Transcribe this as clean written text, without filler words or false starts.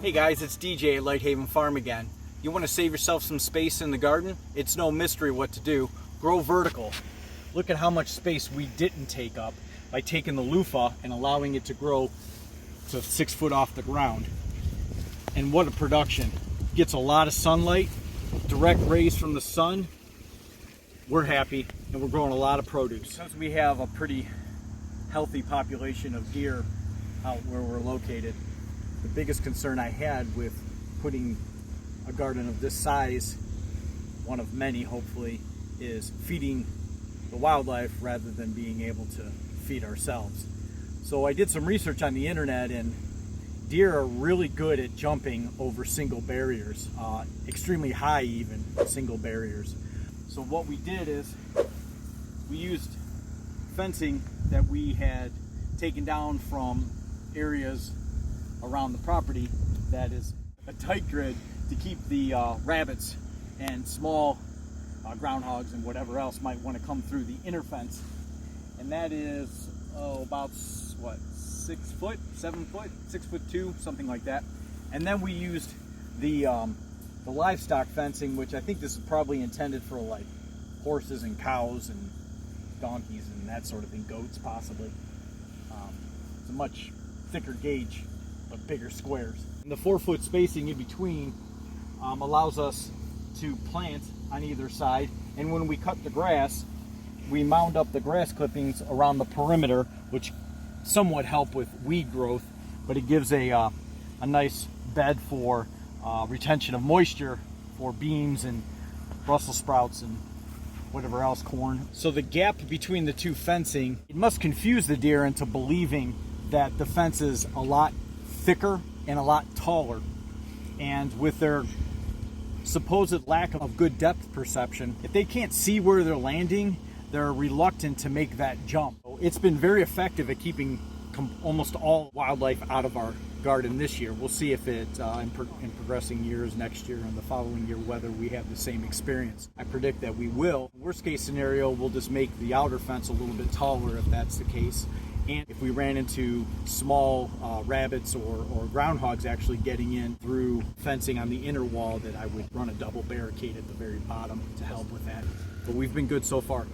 Hey guys, it's DJ at Lighthaven Farm again. You want to save yourself some space in the garden? It's no mystery what to do. Grow vertical. Look at how much space we didn't take up by taking the loofah and allowing it to grow to 6 foot off the ground. And what a production. Gets a lot of sunlight, direct rays from the sun. We're happy and we're growing a lot of produce. Because we have a pretty healthy population of deer out where we're located, the biggest concern I had with putting a garden of this size, one of many hopefully, is feeding the wildlife rather than being able to feed ourselves. So I did some research on the internet, and deer are really good at jumping over single barriers, extremely high even single barriers. So what we did is we used fencing that we had taken down from areas around the property that is a tight grid to keep the rabbits and small groundhogs and whatever else might want to come through the inner fence. And that is about what, 6 foot, 7 foot, 6'2", something like that. And then we used the livestock fencing, which I think this is probably intended for like horses and cows and donkeys and that sort of thing, goats possibly. It's a much thicker gauge, but bigger squares. And the 4 foot spacing in between allows us to plant on either side. And when we cut the grass, we mound up the grass clippings around the perimeter, which somewhat help with weed growth, but it gives a nice bed for retention of moisture for beans and Brussels sprouts and whatever else, corn. So the gap between the two fencing, it must confuse the deer into believing that the fence is a lot thicker and a lot taller. And with their supposed lack of good depth perception, if they can't see where they're landing, they're reluctant to make that jump. It's been very effective at keeping almost all wildlife out of our garden this year. We'll see if it in progressing years, next year and the following year, whether we have the same experience. I predict that we will. Worst case scenario, we'll just make the outer fence a little bit taller if that's the case. And if we ran into small rabbits or groundhogs actually getting in through fencing on the inner wall, that I would run a double barricade at the very bottom to help with that. But we've been good so far.